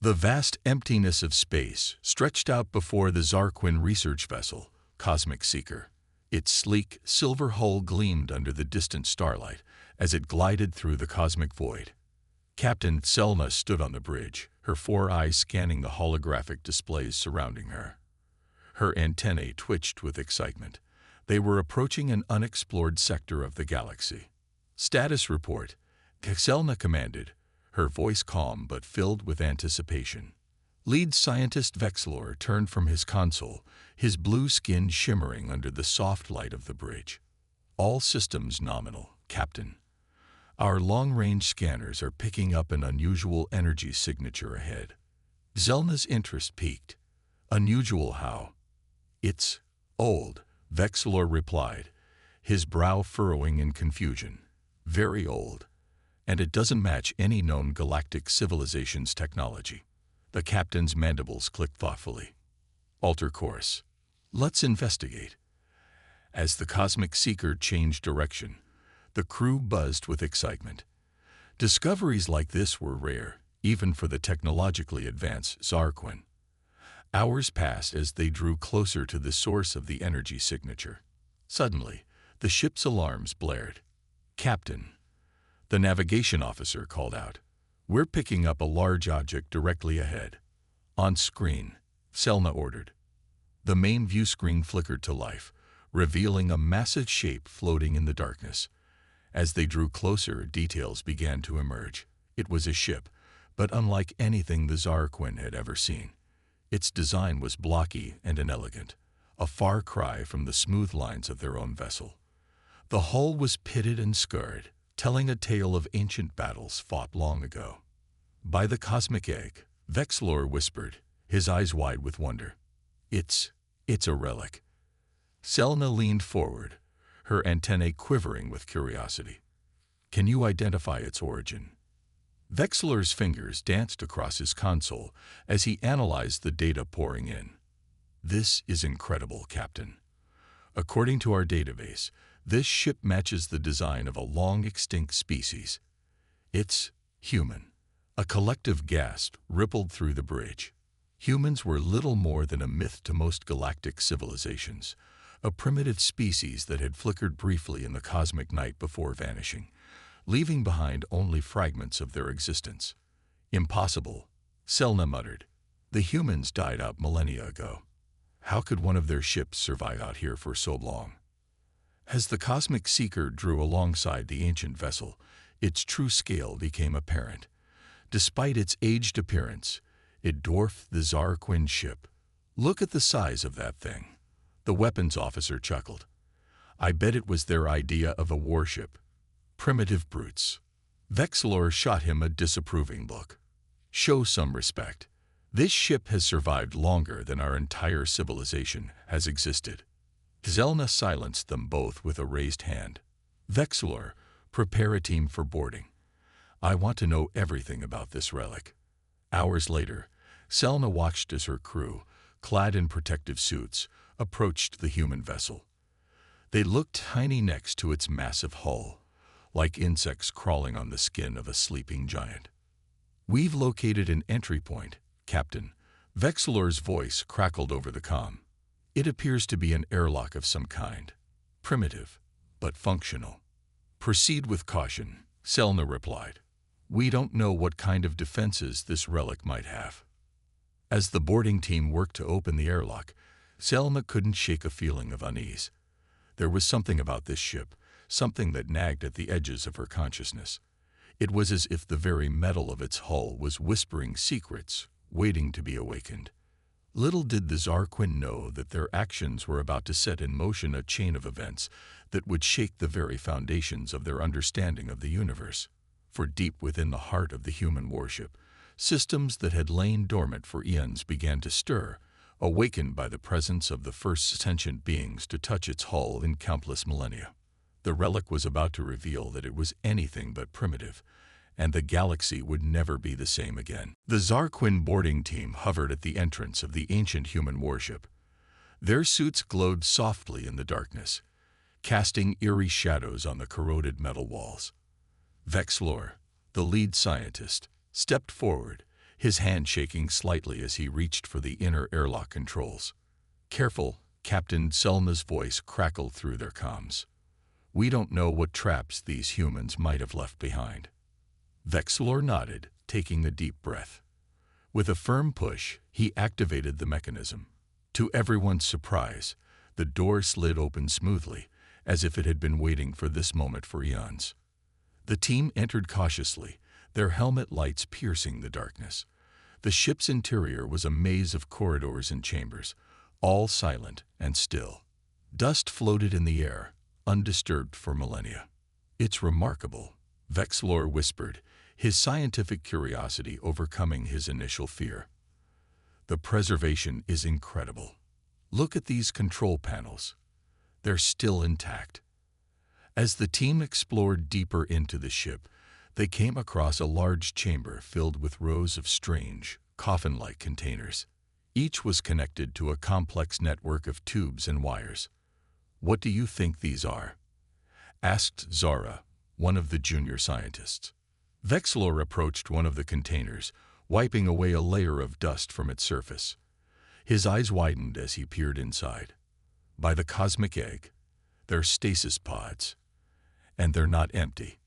The vast emptiness of space stretched out before the Zarquin research vessel, Cosmic Seeker. Its sleek, silver hull gleamed under the distant starlight as it glided through the cosmic void. Captain Selna stood on the bridge, her 4 eyes scanning the holographic displays surrounding her. Her antennae twitched with excitement. They were approaching an unexplored sector of the galaxy. "Status report," Selna commanded, her voice calm but filled with anticipation. Lead scientist Vexlor turned from his console, his blue skin shimmering under the soft light of the bridge. "All systems nominal, Captain. Our long-range scanners are picking up an unusual energy signature ahead." Zelna's interest peaked. "Unusual how?" "It's old," Vexlor replied, his brow furrowing in confusion. "Very old. And it doesn't match any known galactic civilization's technology." The captain's mandibles clicked thoughtfully. "Alter course. Let's investigate." As the Cosmic Seeker changed direction, the crew buzzed with excitement. Discoveries like this were rare, even for the technologically advanced Zarquin. Hours passed as they drew closer to the source of the energy signature. Suddenly, the ship's alarms blared. "Captain," the navigation officer called out, "we're picking up a large object directly ahead." "On screen," Selna ordered. The main view screen flickered to life, revealing a massive shape floating in the darkness. As they drew closer, details began to emerge. It was a ship, but unlike anything the Zarquin had ever seen. Its design was blocky and inelegant, a far cry from the smooth lines of their own vessel. The hull was pitted and scarred, telling a tale of ancient battles fought long ago. "By the cosmic egg," Vexlor whispered, his eyes wide with wonder. It's a relic." Selna leaned forward, her antennae quivering with curiosity. "Can you identify its origin?" Vexlor's fingers danced across his console as he analyzed the data pouring in. "This is incredible, Captain. According to our database, this ship matches the design of a long-extinct species. It's human." A collective gasp rippled through the bridge. Humans were little more than a myth to most galactic civilizations, a primitive species that had flickered briefly in the cosmic night before vanishing, leaving behind only fragments of their existence. "Impossible," Selna muttered. "The humans died out millennia ago. How could one of their ships survive out here for so long?" As the Cosmic Seeker drew alongside the ancient vessel, its true scale became apparent. Despite its aged appearance, it dwarfed the Zarquin ship. "Look at the size of that thing," the weapons officer chuckled. "I bet it was their idea of a warship. Primitive brutes." Vexlor shot him a disapproving look. "Show some respect. This ship has survived longer than our entire civilization has existed." Zelna silenced them both with a raised hand. "Vexlor, prepare a team for boarding. I want to know everything about this relic." Hours later, Selna watched as her crew, clad in protective suits, approached the human vessel. They looked tiny next to its massive hull, like insects crawling on the skin of a sleeping giant. "We've located an entry point, Captain." Vexlor's voice crackled over the comm. "It appears to be an airlock of some kind. Primitive, but functional." "Proceed with caution," Selna replied. "We don't know what kind of defenses this relic might have." As the boarding team worked to open the airlock, Selna couldn't shake a feeling of unease. There was something about this ship, something that nagged at the edges of her consciousness. It was as if the very metal of its hull was whispering secrets, waiting to be awakened. Little did the Zarquin know that their actions were about to set in motion a chain of events that would shake the very foundations of their understanding of the universe. For deep within the heart of the human warship, systems that had lain dormant for eons began to stir, awakened by the presence of the first sentient beings to touch its hull in countless millennia. The relic was about to reveal that it was anything but primitive, and the galaxy would never be the same again. The Zarquin boarding team hovered at the entrance of the ancient human warship. Their suits glowed softly in the darkness, casting eerie shadows on the corroded metal walls. Vexlor, the lead scientist, stepped forward, his hand shaking slightly as he reached for the inner airlock controls. "Careful," Captain Selna's voice crackled through their comms. "We don't know what traps these humans might have left behind." Vexilor nodded, taking a deep breath. With a firm push, he activated the mechanism. To everyone's surprise, the door slid open smoothly, as if it had been waiting for this moment for eons. The team entered cautiously, their helmet lights piercing the darkness. The ship's interior was a maze of corridors and chambers, all silent and still. Dust floated in the air, undisturbed for millennia. "It's remarkable," Vexilor whispered, his scientific curiosity overcoming his initial fear. "The preservation is incredible. Look at these control panels. They're still intact." As the team explored deeper into the ship, they came across a large chamber filled with rows of strange, coffin-like containers. Each was connected to a complex network of tubes and wires. "What do you think these are?" asked Zara, one of the junior scientists. Vexilor approached one of the containers, wiping away a layer of dust from its surface. His eyes widened as he peered inside. "By the cosmic egg, they're stasis pods. And they're not empty."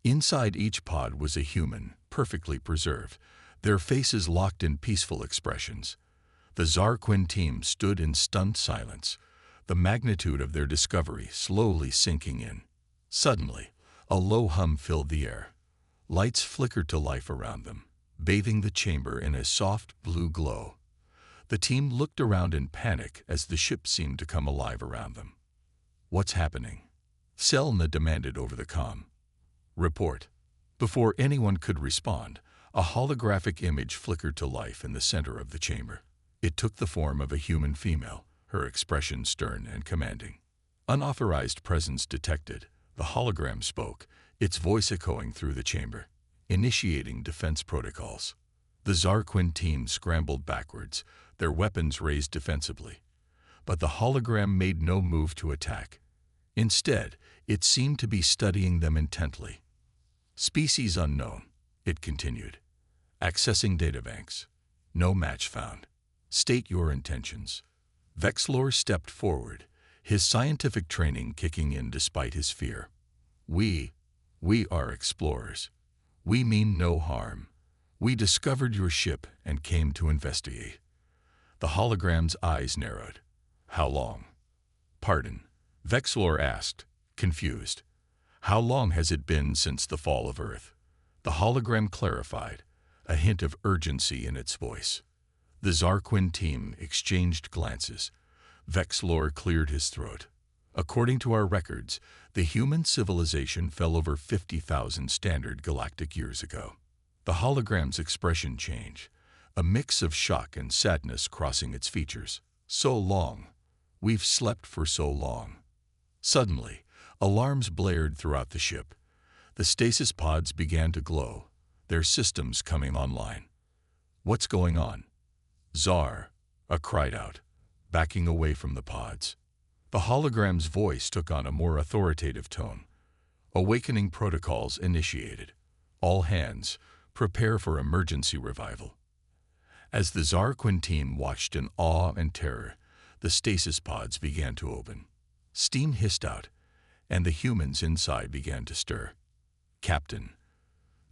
Inside each pod was a human, perfectly preserved, their faces locked in peaceful expressions. The Zarquin team stood in stunned silence, the magnitude of their discovery slowly sinking in. Suddenly, a low hum filled the air. Lights flickered to life around them, bathing the chamber in a soft blue glow. The team looked around in panic as the ship seemed to come alive around them. "What's happening?" Selna demanded over the comm. "Report." Before anyone could respond, a holographic image flickered to life in the center of the chamber. It took the form of a human female, her expression stern and commanding. "Unauthorized presence detected," the hologram spoke, its voice echoing through the chamber. "Initiating defense protocols." The Zarquin team scrambled backwards, their weapons raised defensively. But the hologram made no move to attack. Instead, it seemed to be studying them intently. "Species unknown," it continued. "Accessing databanks. No match found. State your intentions." Vexilor stepped forward, his scientific training kicking in despite his fear. We are explorers. We mean no harm. We discovered your ship and came to investigate." The hologram's eyes narrowed. "How long?" "Pardon?" Vexilor asked, confused. "How long has it been since the fall of Earth?" The hologram clarified, a hint of urgency in its voice. The Zarquin team exchanged glances. Vexilor cleared his throat. "According to our records, the human civilization fell over 50,000 standard galactic years ago." The hologram's expression changed, a mix of shock and sadness crossing its features. "So long. We've slept for so long." Suddenly, alarms blared throughout the ship. The stasis pods began to glow, their systems coming online. "What's going on?" "Zar," cried out, backing away from the pods. The hologram's voice took on a more authoritative tone. "Awakening protocols initiated. All hands, prepare for emergency revival." As the Zarquin team watched in awe and terror, the stasis pods began to open. Steam hissed out, and the humans inside began to stir. "Captain."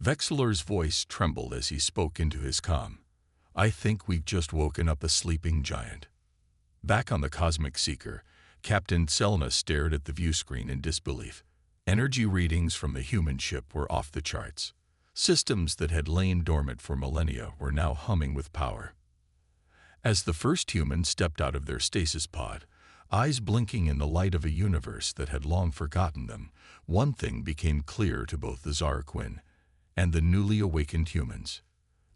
Vexilor's voice trembled as he spoke into his comm. "I think we've just woken up a sleeping giant." Back on the Cosmic Seeker, Captain Selna stared at the viewscreen in disbelief. Energy readings from the human ship were off the charts. Systems that had lain dormant for millennia were now humming with power. As the first humans stepped out of their stasis pod, eyes blinking in the light of a universe that had long forgotten them, one thing became clear to both the Zarquin and the newly awakened humans.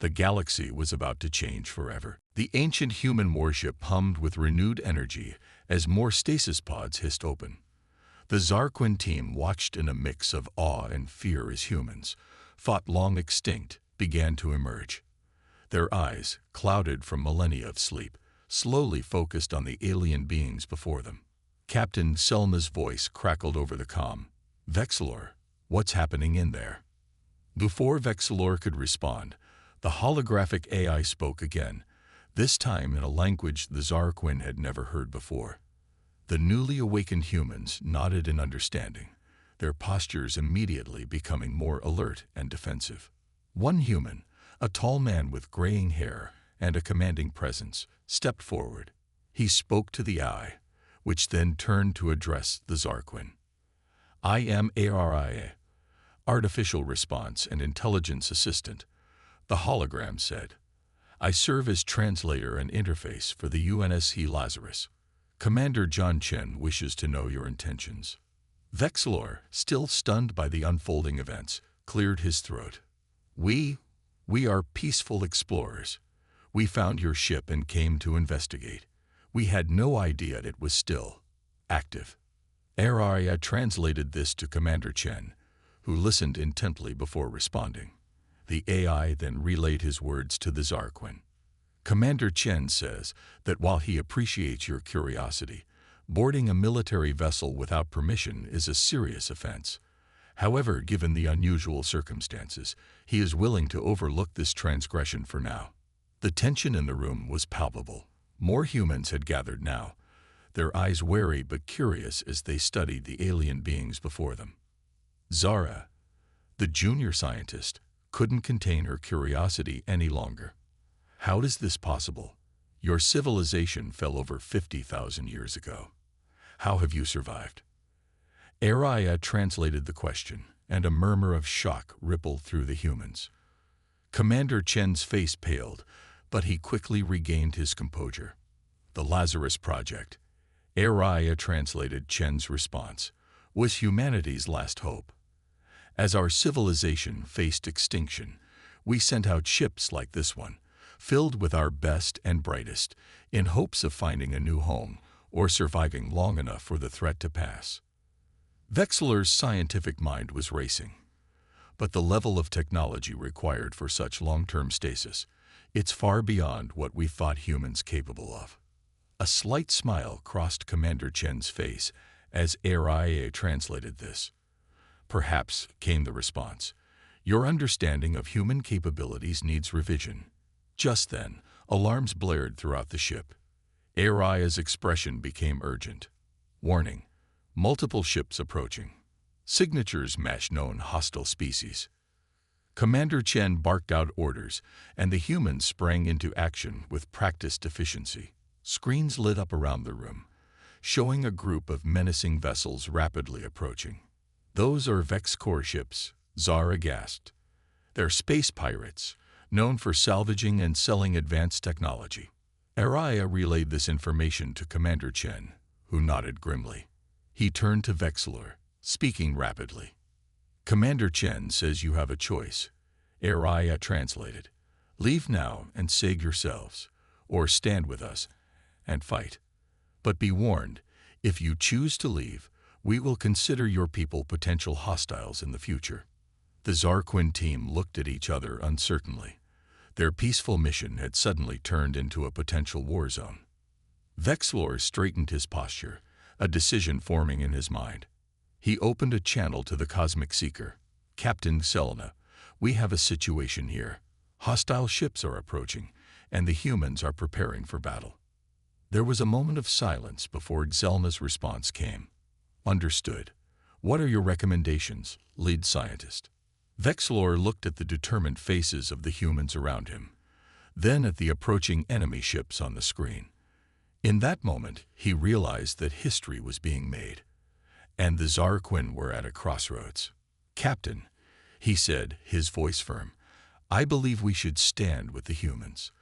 The galaxy was about to change forever. The ancient human warship hummed with renewed energy as more stasis pods hissed open. The Zarquin team watched in a mix of awe and fear as humans, thought long extinct, began to emerge. Their eyes, clouded from millennia of sleep, slowly focused on the alien beings before them. Captain Selna's voice crackled over the comm. "Vexilor, what's happening in there?" Before Vexilor could respond, The holographic AI spoke again, this time in a language the Zarquin had never heard before. The newly awakened humans nodded in understanding, their postures immediately becoming more alert and defensive. One human, a tall man with graying hair and a commanding presence, stepped forward. He spoke to the AI, which then turned to address the Zarquin. "I am ARIA, Artificial Response and Intelligence Assistant," the hologram said. "I serve as translator and interface for the UNSC Lazarus. Commander John Chen wishes to know your intentions." Vexilor, still stunned by the unfolding events, cleared his throat. We are peaceful explorers. We found your ship and came to investigate. We had no idea it was still active." Araya translated this to Commander Chen, who listened intently before responding. The AI then relayed his words to the Zarquin. "Commander Chen says that while he appreciates your curiosity, boarding a military vessel without permission is a serious offense. However, given the unusual circumstances, he is willing to overlook this transgression for now." The tension in the room was palpable. More humans had gathered now, their eyes wary but curious as they studied the alien beings before them. Zara, the junior scientist, couldn't contain her curiosity any longer. "How is this possible? Your civilization fell over 50,000 years ago. How have you survived?" Araya translated the question, and a murmur of shock rippled through the humans. Commander Chen's face paled, but he quickly regained his composure. "The Lazarus Project," Araya translated Chen's response, "was humanity's last hope. As our civilization faced extinction, we sent out ships like this one, filled with our best and brightest, in hopes of finding a new home or surviving long enough for the threat to pass." Vexilor's scientific mind was racing. But the level of technology required for such long-term stasis, it's far beyond what we thought humans capable of. A slight smile crossed Commander Chen's face as Araya translated this. "Perhaps," came the response, "your understanding of human capabilities needs revision." Just then, alarms blared throughout the ship. Araya's expression became urgent. "Warning, multiple ships approaching. Signatures match known hostile species." Commander Chen barked out orders, and the humans sprang into action with practiced efficiency. Screens lit up around the room, showing a group of menacing vessels rapidly approaching. "Those are Vex core ships," Zara gasped. "They're space pirates, known for salvaging and selling advanced technology." Araya relayed this information to Commander Chen, who nodded grimly. He turned to Vexilor, speaking rapidly. "Commander Chen says you have a choice," Araya translated. "Leave now and save yourselves, or stand with us and fight. But be warned, if you choose to leave, we will consider your people potential hostiles in the future." The Zarquin team looked at each other uncertainly. Their peaceful mission had suddenly turned into a potential war zone. Vexilor straightened his posture, a decision forming in his mind. He opened a channel to the Cosmic Seeker. "Captain Selna, we have a situation here. Hostile ships are approaching, and the humans are preparing for battle." There was a moment of silence before Zelna's response came. "Understood. What are your recommendations, lead scientist?" Vexilor looked at the determined faces of the humans around him, then at the approaching enemy ships on the screen. In that moment, he realized that history was being made, and the Zarquin were at a crossroads. "Captain," he said, his voice firm, "I believe we should stand with the humans.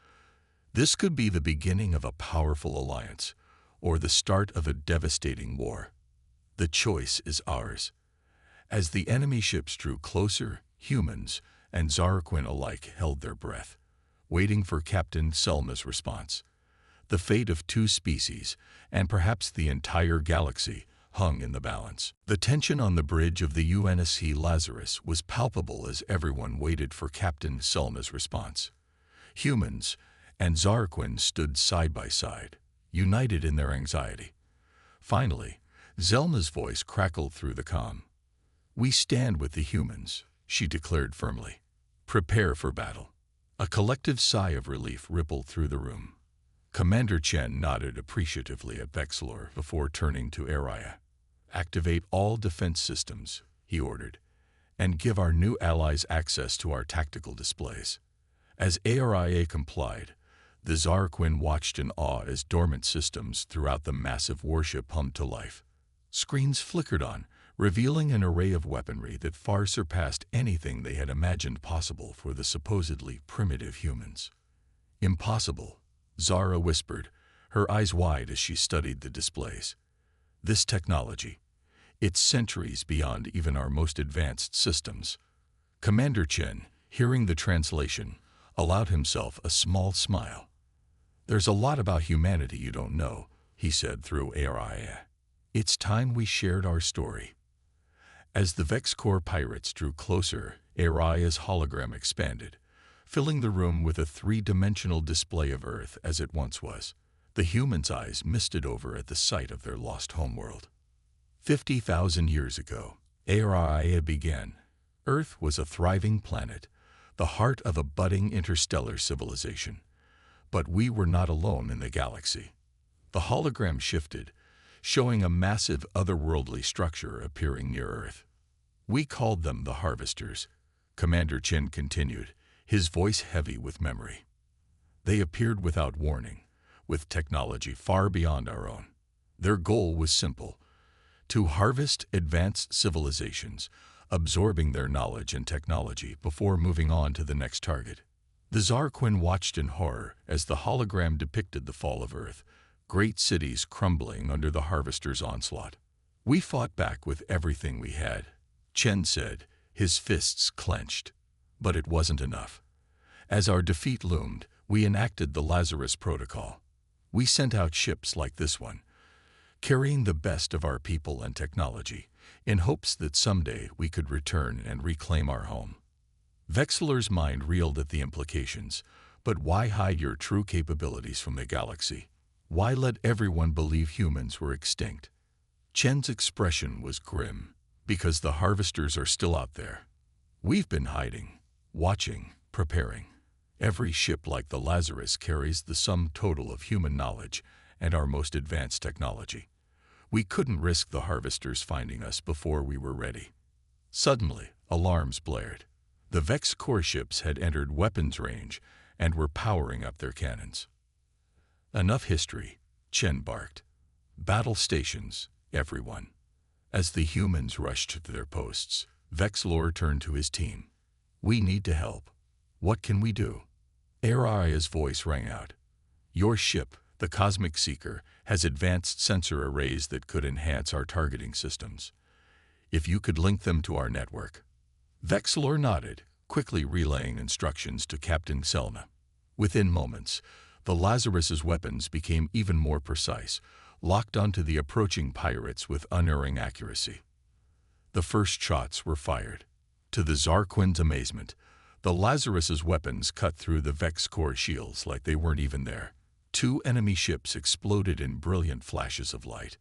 This could be the beginning of a powerful alliance, or the start of a devastating war. The choice is ours." As the enemy ships drew closer, humans and Zarquin alike held their breath, waiting for Captain Selma's response. The fate of two species, and perhaps the entire galaxy, hung in the balance. The tension on the bridge of the UNSC Lazarus was palpable as everyone waited for Captain Selma's response. Humans and Zarquin stood side by side, united in their anxiety. Finally, Zelna's voice crackled through the comm. "We stand with the humans," she declared firmly. "Prepare for battle." A collective sigh of relief rippled through the room. Commander Chen nodded appreciatively at Vexilor before turning to Araya. "Activate all defense systems," he ordered, "and give our new allies access to our tactical displays." As Araya complied, the Zarquin watched in awe as dormant systems throughout the massive warship hummed to life. Screens flickered on, revealing an array of weaponry that far surpassed anything they had imagined possible for the supposedly primitive humans. "Impossible," Zara whispered, her eyes wide as she studied the displays. "This technology, it's centuries beyond even our most advanced systems." Commander Chen, hearing the translation, allowed himself a small smile. "There's a lot about humanity you don't know," he said through Araya. "It's time we shared our story." As the Vex-Core pirates drew closer, Araya's hologram expanded, filling the room with a three-dimensional display of Earth as it once was. The humans' eyes misted over at the sight of their lost homeworld. 50,000 years ago, Araya began. Earth was a thriving planet, the heart of a budding interstellar civilization. But we were not alone in the galaxy. The hologram shifted, showing a massive otherworldly structure appearing near Earth. "We called them the Harvesters," Commander Chen continued, his voice heavy with memory. "They appeared without warning, with technology far beyond our own. Their goal was simple: to harvest advanced civilizations, absorbing their knowledge and technology before moving on to the next target." The Zarquin watched in horror as the hologram depicted the fall of Earth, great cities crumbling under the Harvesters' onslaught. "We fought back with everything we had," Chen said, his fists clenched. "But it wasn't enough. As our defeat loomed, we enacted the Lazarus Protocol. We sent out ships like this one, carrying the best of our people and technology, in hopes that someday we could return and reclaim our home." Vexilor's mind reeled at the implications. But why hide your true capabilities from the galaxy? Why let everyone believe humans were extinct? Chen's expression was grim. "Because the Harvesters are still out there. We've been hiding, watching, preparing. Every ship like the Lazarus carries the sum total of human knowledge and our most advanced technology. We couldn't risk the Harvesters finding us before we were ready." Suddenly, alarms blared. The Vex-Core ships had entered weapons range and were powering up their cannons. "Enough history," Chen barked. "Battle stations, everyone." As the humans rushed to their posts, Vexilor turned to his team. "We need to help. What can we do?" Araya's voice rang out. "Your ship, the Cosmic Seeker, has advanced sensor arrays that could enhance our targeting systems. If you could link them to our network." Vexilor nodded, quickly relaying instructions to Captain Selna. Within moments, the Lazarus's weapons became even more precise, locked onto the approaching pirates with unerring accuracy. The first shots were fired. To the Zarquin's amazement, the Lazarus's weapons cut through the Vex-Core shields like they weren't even there. 2 enemy ships exploded in brilliant flashes of light.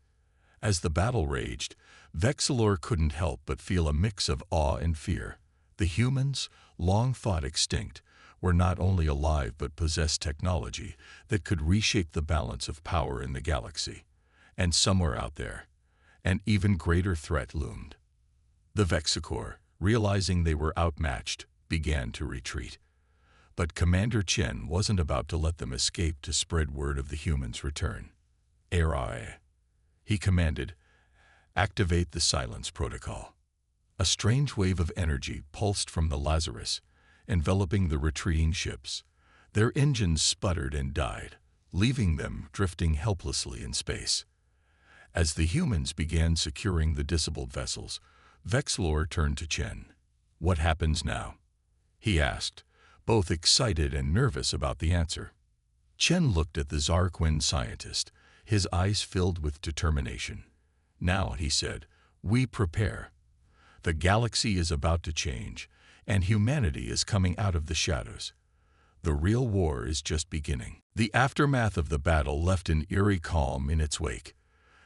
As the battle raged, Vexilor couldn't help but feel a mix of awe and fear. The humans, long thought extinct, were not only alive but possessed technology that could reshape the balance of power in the galaxy. And somewhere out there, an even greater threat loomed. The Vex-Core, realizing they were outmatched, began to retreat. But Commander Chen wasn't about to let them escape to spread word of the humans' return. "Araya," he commanded, "activate the silence protocol." A strange wave of energy pulsed from the Lazarus, enveloping the retreating ships. Their engines sputtered and died, leaving them drifting helplessly in space. As the humans began securing the disabled vessels, Vexilor turned to Chen. "What happens now?" he asked, both excited and nervous about the answer. Chen looked at the Zarquin scientist, his eyes filled with determination. "Now," he said, "we prepare. The galaxy is about to change, and humanity is coming out of the shadows. The real war is just beginning." The aftermath of the battle left an eerie calm in its wake.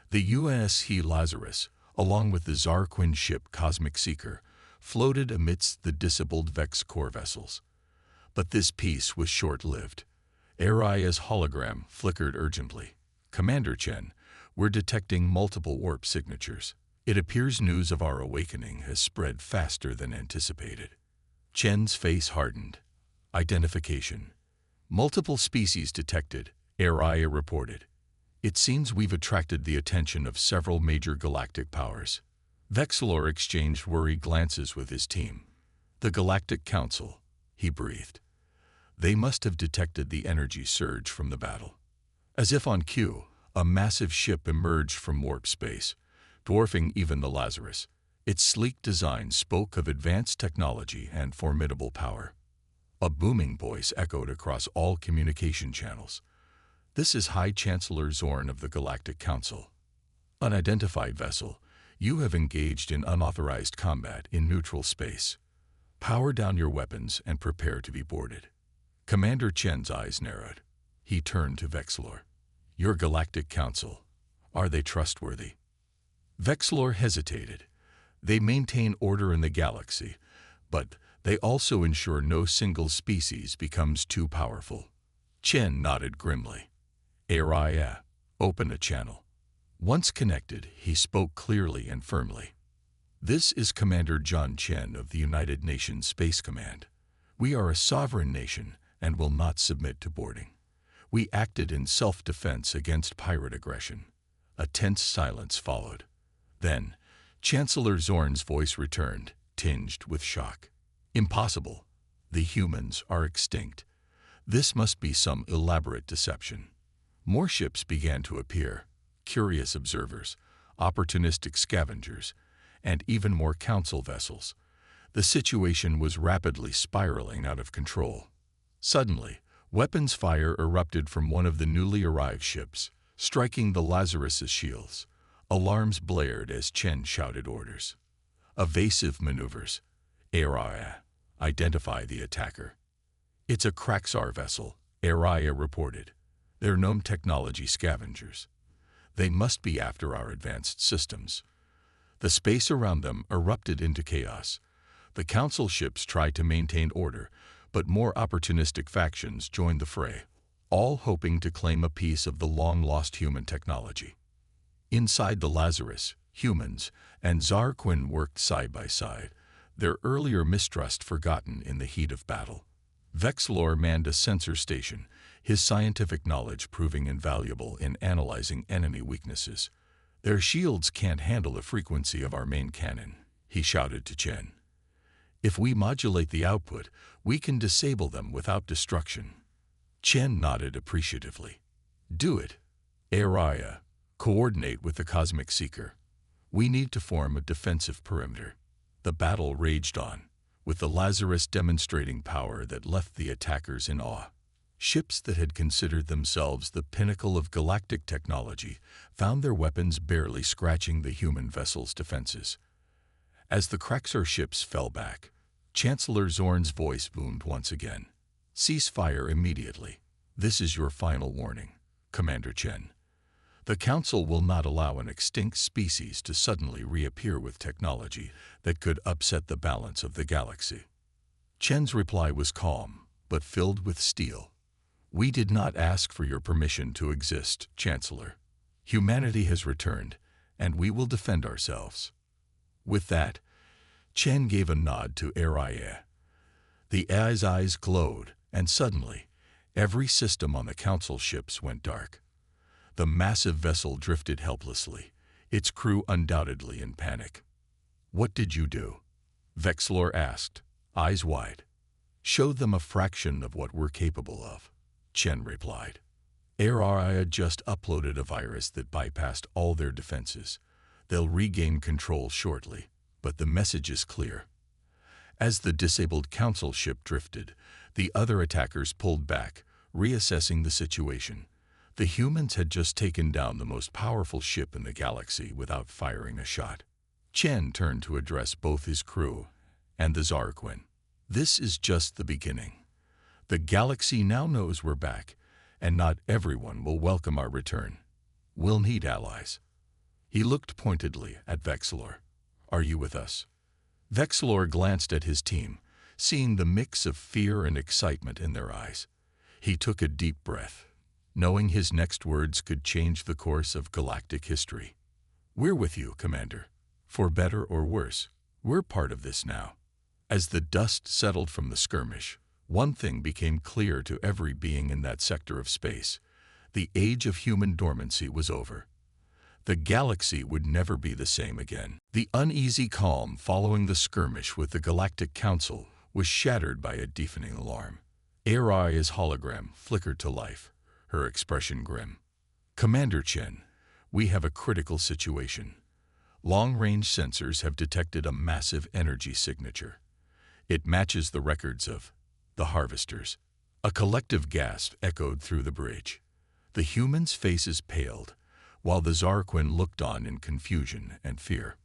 The USS Lazarus, along with the Zarquin ship Cosmic Seeker, floated amidst the disabled Vex-Core vessels. But this peace was short-lived. Aria's hologram flickered urgently. "Commander Chen, we're detecting multiple warp signatures. It appears news of our awakening has spread faster than anticipated." Chen's face hardened. "Identification. Multiple species detected," Aria reported. "It seems we've attracted the attention of several major galactic powers." Vexilor exchanged worried glances with his team. "The Galactic Council," he breathed. "They must have detected the energy surge from the battle." As if on cue, a massive ship emerged from warp space, dwarfing even the Lazarus. Its sleek design spoke of advanced technology and formidable power. A booming voice echoed across all communication channels. "This is High Chancellor Zorn of the Galactic Council. Unidentified vessel, you have engaged in unauthorized combat in neutral space. Power down your weapons and prepare to be boarded." Commander Chen's eyes narrowed. He turned to Vexilor. "Your Galactic Council, are they trustworthy?" Vexilor hesitated. "They maintain order in the galaxy, but they also ensure no single species becomes too powerful." Chen nodded grimly. "Aria, open a channel." Once connected, he spoke clearly and firmly. "This is Commander John Chen of the United Nations Space Command. We are a sovereign nation and will not submit to boarding. We acted in self-defense against pirate aggression." A tense silence followed. Then, Chancellor Zorn's voice returned, tinged with shock. "Impossible. The humans are extinct. This must be some elaborate deception." More ships began to appear, curious observers, opportunistic scavengers, and even more council vessels. The situation was rapidly spiraling out of control. Suddenly, weapons fire erupted from one of the newly arrived ships, striking the Lazarus's shields. Alarms blared as Chen shouted orders. "Evasive maneuvers. Aria, identify the attacker." "It's a Kraxar vessel," Aria reported. "They're gnome technology scavengers. They must be after our advanced systems." The space around them erupted into chaos. The council ships tried to maintain order, but more opportunistic factions joined the fray, all hoping to claim a piece of the long-lost human technology. Inside the Lazarus, humans and Zarquin worked side by side, their earlier mistrust forgotten in the heat of battle. Vexilor manned a sensor station, his scientific knowledge proving invaluable in analyzing enemy weaknesses. "Their shields can't handle the frequency of our main cannon," he shouted to Chen. "If we modulate the output, we can disable them without destruction." Chen nodded appreciatively. "Do it. Aria, coordinate with the Cosmic Seeker. We need to form a defensive perimeter." The battle raged on, with the Lazarus demonstrating power that left the attackers in awe. Ships that had considered themselves the pinnacle of galactic technology found their weapons barely scratching the human vessel's defenses. As the Kraxar ships fell back, Chancellor Zorn's voice boomed once again. "Cease fire immediately. This is your final warning, Commander Chen. The Council will not allow an extinct species to suddenly reappear with technology that could upset the balance of the galaxy." Chen's reply was calm, but filled with steel. "We did not ask for your permission to exist, Chancellor. Humanity has returned, and we will defend ourselves." With that, Chen gave a nod to Aria. The AI's eyes glowed, and suddenly, every system on the Council ships went dark. The massive vessel drifted helplessly, its crew undoubtedly in panic. "What did you do?" Vexilor asked, eyes wide. "Show them a fraction of what we're capable of," Chen replied. Aria just uploaded a virus that bypassed all their defenses. They'll regain control shortly, but the message is clear. As the disabled Council ship drifted, the other attackers pulled back, reassessing the situation. The humans had just taken down the most powerful ship in the galaxy without firing a shot. Chen turned to address both his crew and the Zarquin. "This is just the beginning. The galaxy now knows we're back, and not everyone will welcome our return. We'll need allies." He looked pointedly at Vexilor. "Are you with us?" Vexilor glanced at his team, seeing the mix of fear and excitement in their eyes. He took a deep breath, knowing his next words could change the course of galactic history. "We're with you, Commander. For better or worse, we're part of this now." As the dust settled from the skirmish, one thing became clear to every being in that sector of space. The age of human dormancy was over. The galaxy would never be the same again. The uneasy calm following the skirmish with the Galactic Council was shattered by a deafening alarm. HFY's hologram flickered to life, her expression grim. "Commander Chen, we have a critical situation. Long-range sensors have detected a massive energy signature. It matches the records of the Harvesters." A collective gasp echoed through the bridge. The humans' faces paled, while the Zarquin looked on in confusion and fear.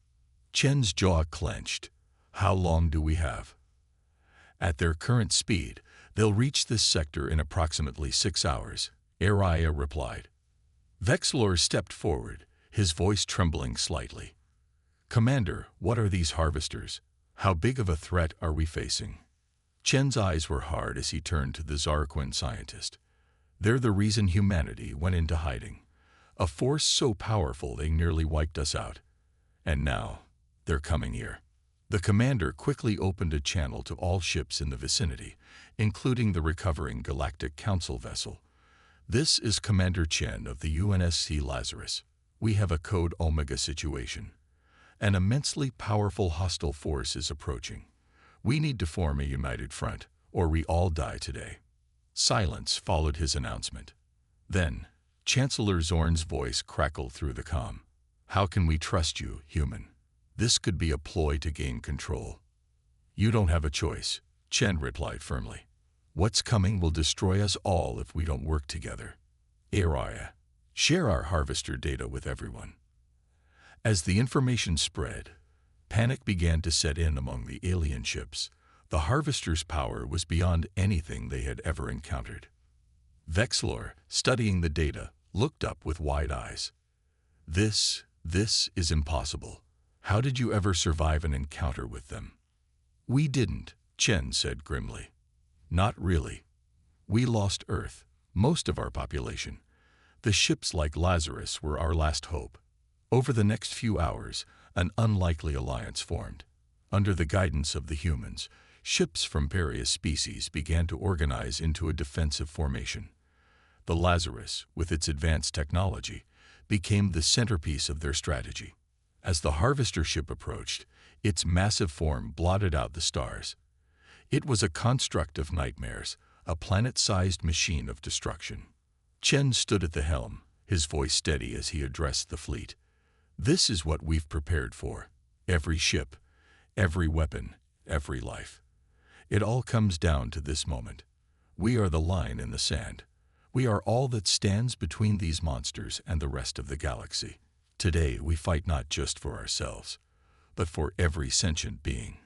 Chen's jaw clenched. "How long do we have?" "At their current speed, they'll reach this sector in approximately 6 hours," HFY replied. Vexlor stepped forward, his voice trembling slightly. "Commander, what are these Harvesters? How big of a threat are we facing?" Chen's eyes were hard as he turned to the Zarquin scientist. "They're the reason humanity went into hiding. A force so powerful they nearly wiped us out. And now, they're coming here." The commander quickly opened a channel to all ships in the vicinity, including the recovering Galactic Council vessel. "This is Commander Chen of the UNSC Lazarus. We have a Code Omega situation. An immensely powerful hostile force is approaching. We need to form a united front, or we all die today." Silence followed his announcement. Then, Chancellor Zorn's voice crackled through the comm. "How can we trust you, human? This could be a ploy to gain control." "You don't have a choice," Chen replied firmly. "What's coming will destroy us all if we don't work together. HFY, share our harvester data with everyone." As the information spread, panic began to set in among the alien ships. The Harvester's power was beyond anything they had ever encountered. Vexlor, studying the data, looked up with wide eyes. This is impossible. How did you ever survive an encounter with them?" "We didn't," Chen said grimly. "Not really. We lost Earth, most of our population. The ships like Lazarus were our last hope. Over the next few hours, an unlikely alliance formed. Under the guidance of the humans, ships from various species began to organize into a defensive formation. The Lazarus, with its advanced technology, became the centerpiece of their strategy. As the Harvester ship approached, its massive form blotted out the stars. It was a construct of nightmares, a planet-sized machine of destruction. Chen stood at the helm, his voice steady as he addressed the fleet. "This is what we've prepared for. Every ship, every weapon, every life. It all comes down to this moment. We are the line in the sand. We are all that stands between these monsters and the rest of the galaxy. Today we fight not just for ourselves, but for every sentient being."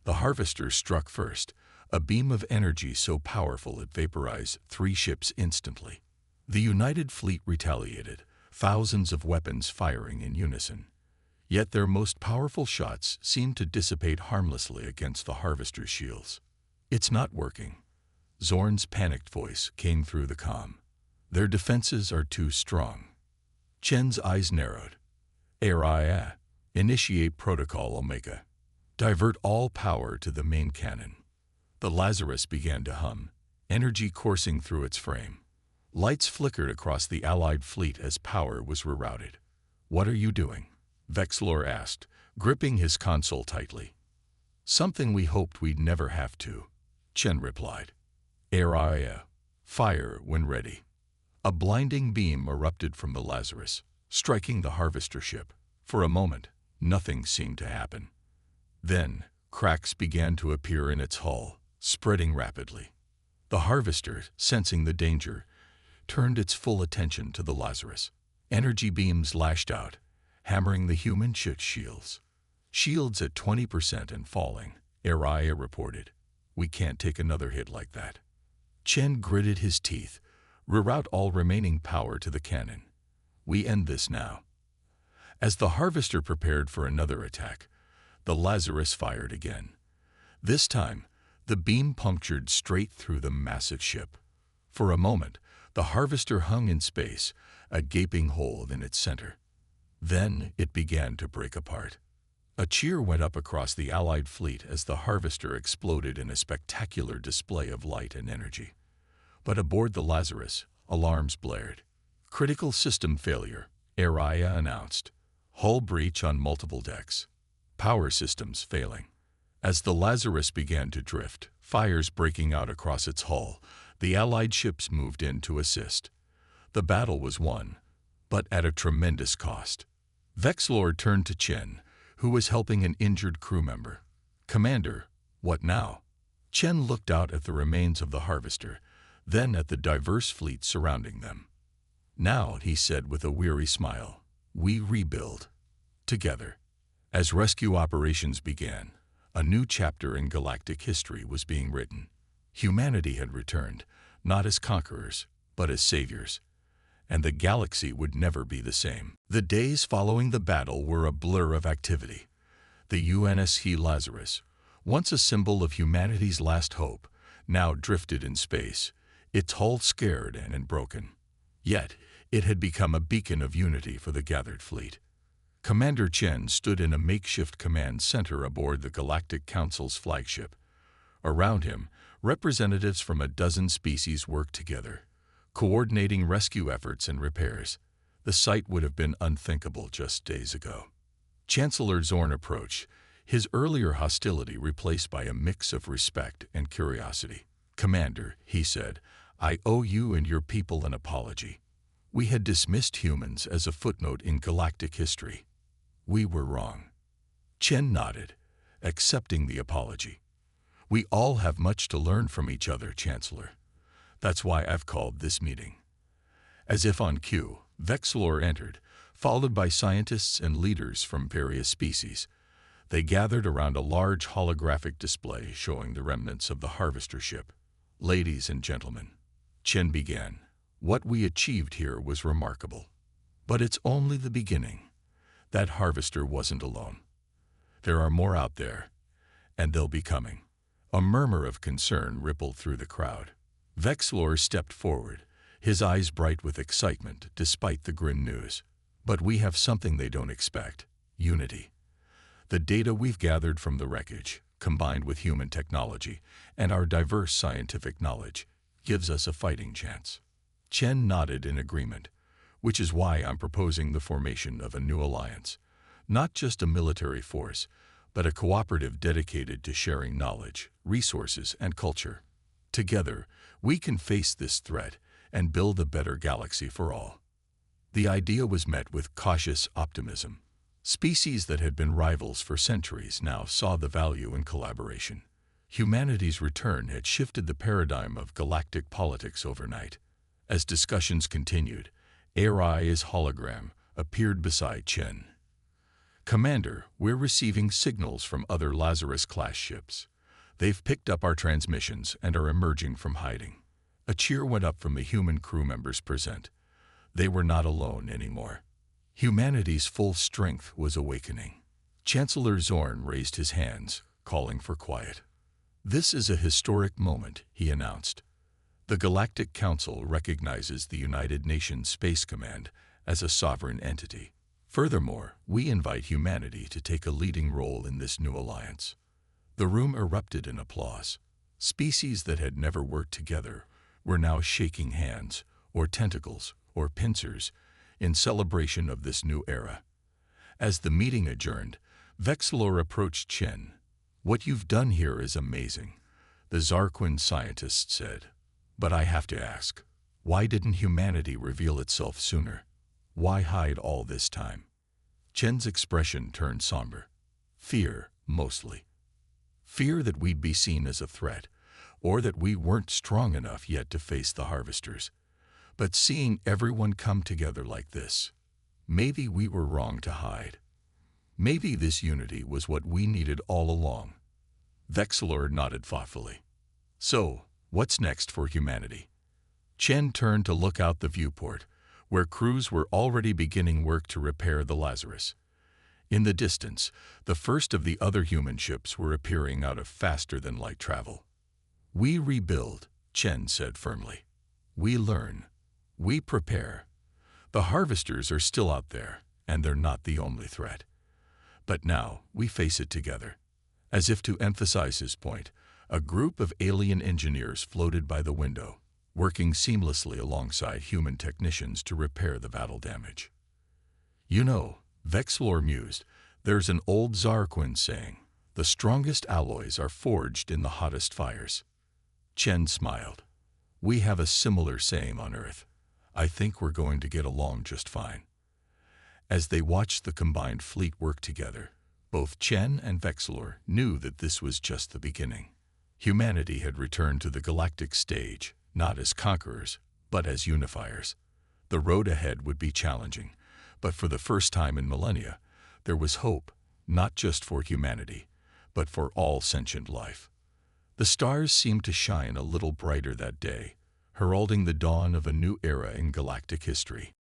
The Harvester struck first, a beam of energy so powerful it vaporized 3 ships instantly. The United Fleet retaliated, thousands of weapons firing in unison. Yet their most powerful shots seemed to dissipate harmlessly against the Harvester's shields. "It's not working." Zorn's panicked voice came through the comm. "Their defenses are too strong." Chen's eyes narrowed. "HFY, initiate Protocol Omega. Divert all power to the main cannon." The Lazarus began to hum, energy coursing through its frame. Lights flickered across the Allied fleet as power was rerouted. "What are you doing?" Vexlor asked, gripping his console tightly. "Something we hoped we'd never have to," Chen replied. HFY, fire when ready." A blinding beam erupted from the Lazarus, striking the Harvester ship. For a moment, nothing seemed to happen. Then, cracks began to appear in its hull, spreading rapidly. The Harvester, sensing the danger, turned its full attention to the Lazarus. Energy beams lashed out, hammering the human ship's shields. "Shields at 20% and falling," HFY reported. "We can't take another hit like that." Chen gritted his teeth. "Reroute all remaining power to the cannon. We end this now." As the Harvester prepared for another attack, the Lazarus fired again. This time, The beam punctured straight through the massive ship. For a moment, the harvester hung in space, a gaping hole in its center. Then it began to break apart. A cheer went up across the Allied fleet as the harvester exploded in a spectacular display of light and energy. But aboard the Lazarus, alarms blared. Critical system failure, Araya announced. Hull breach on multiple decks. Power systems failing. As the Lazarus began to drift, fires breaking out across its hull, the Allied ships moved in to assist. The battle was won, but at a tremendous cost. Vexlor turned to Chen, who was helping an injured crew member. "Commander, what now?" Chen looked out at the remains of the harvester, then at the diverse fleet surrounding them. "Now," he said with a weary smile, "we rebuild. Together." As rescue operations began, a new chapter in galactic history was being written. Humanity had returned, not as conquerors, but as saviors. And the galaxy would never be the same. The days following the battle were a blur of activity. The UNSC Lazarus, once a symbol of humanity's last hope, now drifted in space, its hull scared and broken. Yet, it had become a beacon of unity for the gathered fleet. Commander Chen stood in a makeshift command center aboard the Galactic Council's flagship. Around him, representatives from a dozen species worked together, coordinating rescue efforts and repairs. The sight would have been unthinkable just days ago. Chancellor Zorn approached, his earlier hostility replaced by a mix of respect and curiosity. "Commander," he said, "I owe you and your people an apology. We had dismissed humans as a footnote in galactic history. We were wrong." Chen nodded, accepting the apology. "We all have much to learn from each other, Chancellor. That's why I've called this meeting." As if on cue, Vexlor entered, followed by scientists and leaders from various species. They gathered around a large holographic display showing the remnants of the harvester ship. "Ladies and gentlemen," Chen began, "what we achieved here was remarkable. But it's only the beginning. That harvester wasn't alone. There are more out there, and they'll be coming." A murmur of concern rippled through the crowd. Vexlor stepped forward, his eyes bright with excitement despite the grim news. "But we have something they don't expect: unity. The data we've gathered from the wreckage, combined with human technology and our diverse scientific knowledge, gives us a fighting chance." Chen nodded in agreement, "which is why I'm proposing the formation of a new alliance. Not just a military force, but a cooperative dedicated to sharing knowledge, resources, and culture. Together, we can face this threat and build a better galaxy for all." The idea was met with cautious optimism. Species that had been rivals for centuries now saw the value in collaboration. Humanity's return had shifted the paradigm of galactic politics overnight. As discussions continued, Arai's hologram appeared beside Chen. "Commander, we're receiving signals from other Lazarus-class ships. They've picked up our transmissions and are emerging from hiding." A cheer went up from the human crew members present. They were not alone anymore. Humanity's full strength was awakening. Chancellor Zorn raised his hands, calling for quiet. "This is a historic moment," he announced. "The Galactic Council recognizes the United Nations Space Command as a sovereign entity. Furthermore, we invite humanity to take a leading role in this new alliance." The room erupted in applause. Species that had never worked together were now shaking hands, or tentacles, or pincers, in celebration of this new era. As the meeting adjourned, Vexlor approached Chen. "What you've done here is amazing," the Zarquin scientist said. "But I have to ask, why didn't humanity reveal itself sooner? Why hide all this time?" Chen's expression turned somber. "Fear, mostly. Fear that we'd be seen as a threat, or that we weren't strong enough yet to face the harvesters. But seeing everyone come together like this, maybe we were wrong to hide. Maybe this unity was what we needed all along." Vexlor nodded thoughtfully. "So, what's next for humanity?" Chen turned to look out the viewport, where crews were already beginning work to repair the Lazarus. In the distance, the first of the other human ships were appearing out of faster-than-light travel. We rebuild, Chen said firmly. We learn. We prepare. The harvesters are still out there, and they're not the only threat. But now we face it together. As if to emphasize his point, a group of alien engineers floated by the window, working seamlessly alongside human technicians to repair the battle damage. You know, Vexlor mused, there's an old Zarquin saying, the strongest alloys are forged in the hottest fires. Chen smiled. We have a similar saying on Earth. I think we're going to get along just fine. As they watched the combined fleet work together, both Chen and Vexlor knew that this was just the beginning. Humanity had returned to the galactic stage, not as conquerors, but as unifiers. The road ahead would be challenging, but for the first time in millennia, there was hope, not just for humanity, but for all sentient life. The stars seemed to shine a little brighter that day, heralding the dawn of a new era in galactic history.